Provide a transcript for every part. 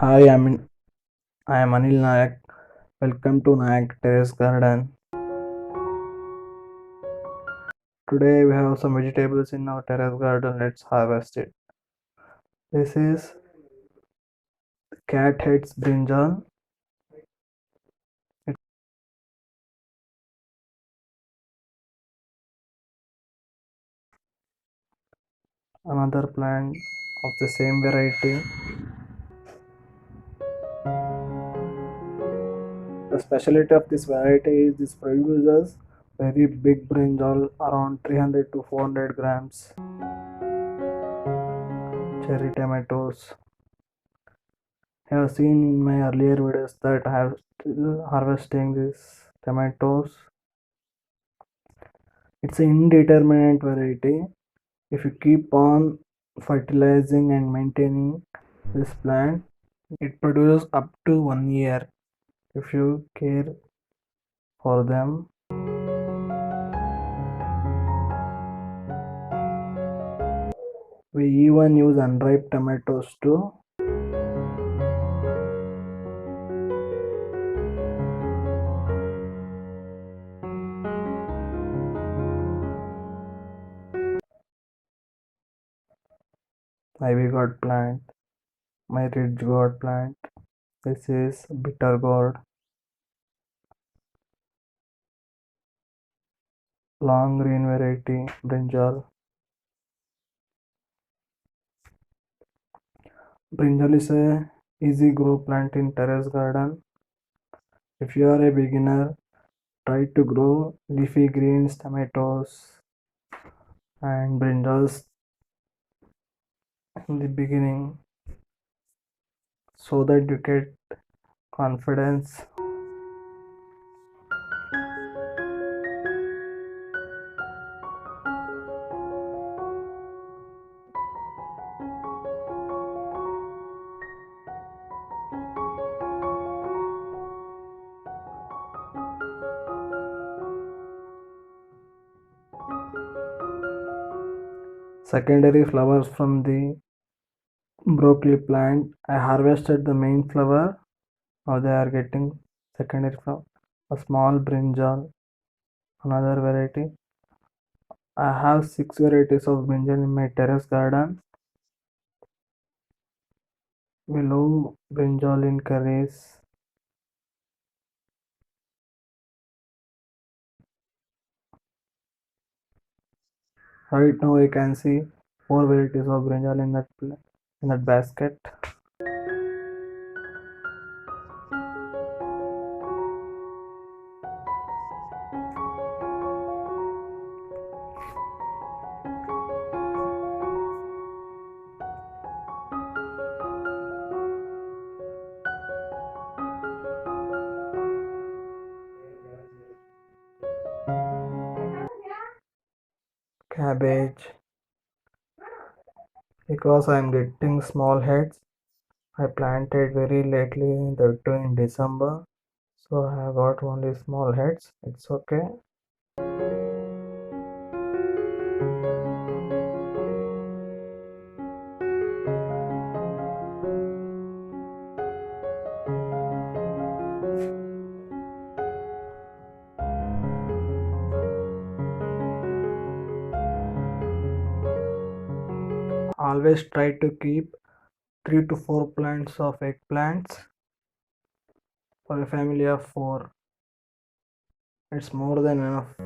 Hi, I am Anil Nayak. Welcome to Nayak Terrace Garden. Today we have some vegetables in our terrace garden. Let's harvest it. This is cat heads brinjal. It's another plant of the same variety. The specialty of this variety is this produces very big brinjal around 300 to 400 grams. Cherry tomatoes. I have seen in my earlier videos that I have still harvesting these tomatoes. It's an indeterminate variety. If you keep on fertilizing and maintaining this plant, it produces up to 1 year if you care for them. We even use unripe tomatoes too. Ivy gourd plant, my ridge gourd plant. This is bitter gourd, long green variety brinjal. Brinjal is a easy grow plant in terrace garden. If you are a beginner, try to grow leafy greens, tomatoes, and brinjals in the beginning so that you get confidence. Secondary flowers from the broccoli plant. I harvested the main flower. Now they are getting secondary flower. A small brinjal, another variety. I have 6 varieties of brinjal in my terrace garden. We love brinjal in curries. Right now I can see 4 varieties of brinjal in that basket. Cabbage. Because I am getting small heads, I planted very lately, that too in December, so I have got only small heads. It's okay. Always try to keep 3 to 4 plants of eggplants for a family of 4. It's more than enough.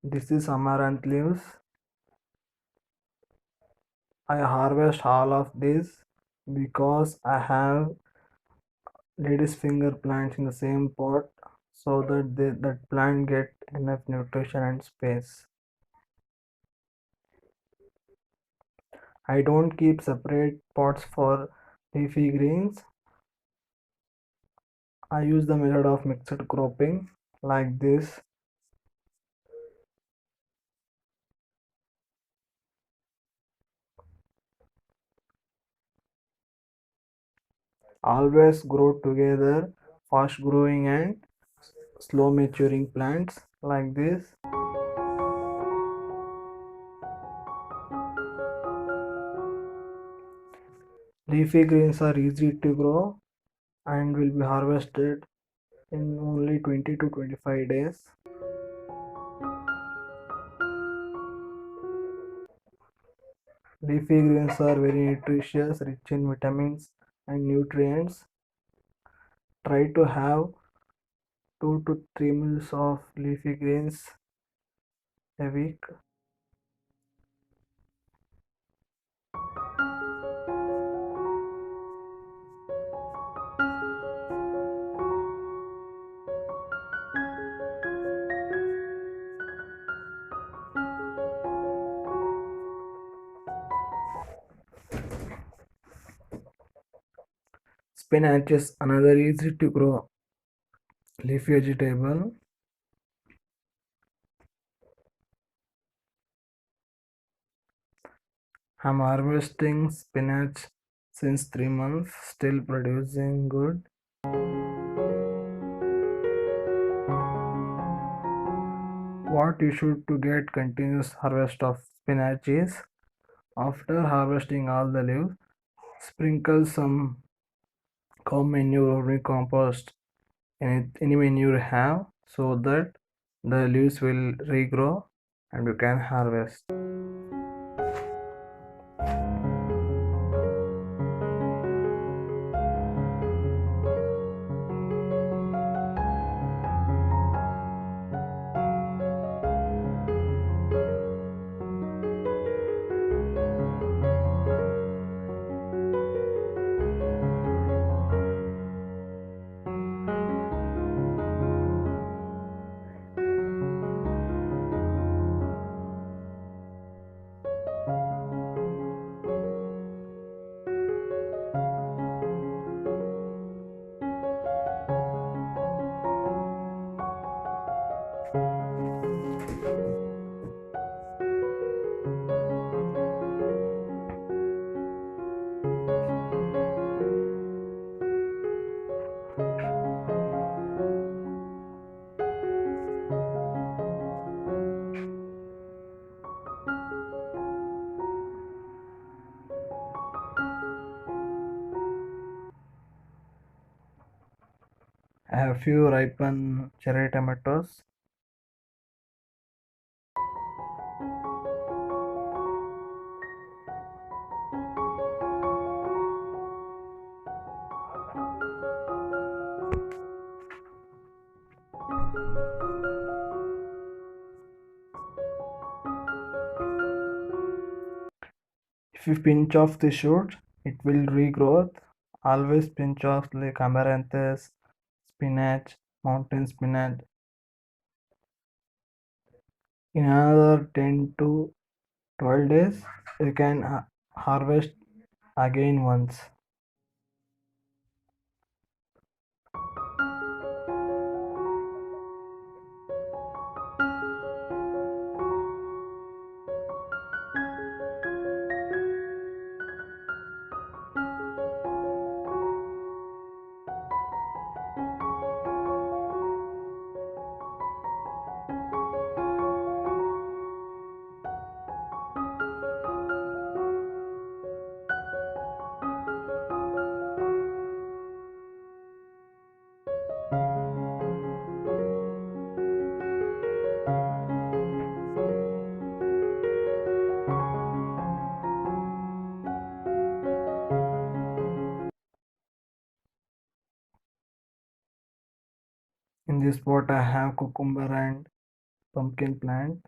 This is amaranth leaves. I harvest all of these because I have lady's finger plants in the same pot so that that plant get enough nutrition and space. I don't keep separate pots for leafy greens. I use the method of mixed cropping like this. always grow together. Fast growing and slow maturing plants like this. Leafy greens are easy to grow and will be harvested in only 20 to 25 days. Leafy greens are very nutritious, rich in vitamins and nutrients. Try to have 2 to 3 meals of leafy greens a week. Spinach is another easy to grow leafy vegetable. I'm harvesting spinach since 3 months, still producing good. What you should to get continuous harvest of spinach is, after harvesting all the leaves, sprinkle some cow manure or compost, any manure you have, so that the leaves will regrow and you can harvest. I have few ripened cherry tomatoes. If you pinch off the shoot, it will regrow. Always pinch off like amaranthus, spinach, mountain spinach. In another 10 to 12 days, you can harvest again once. In this pot, I have cucumber and pumpkin plant.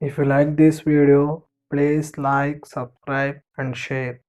If you like this video, please like, subscribe and share.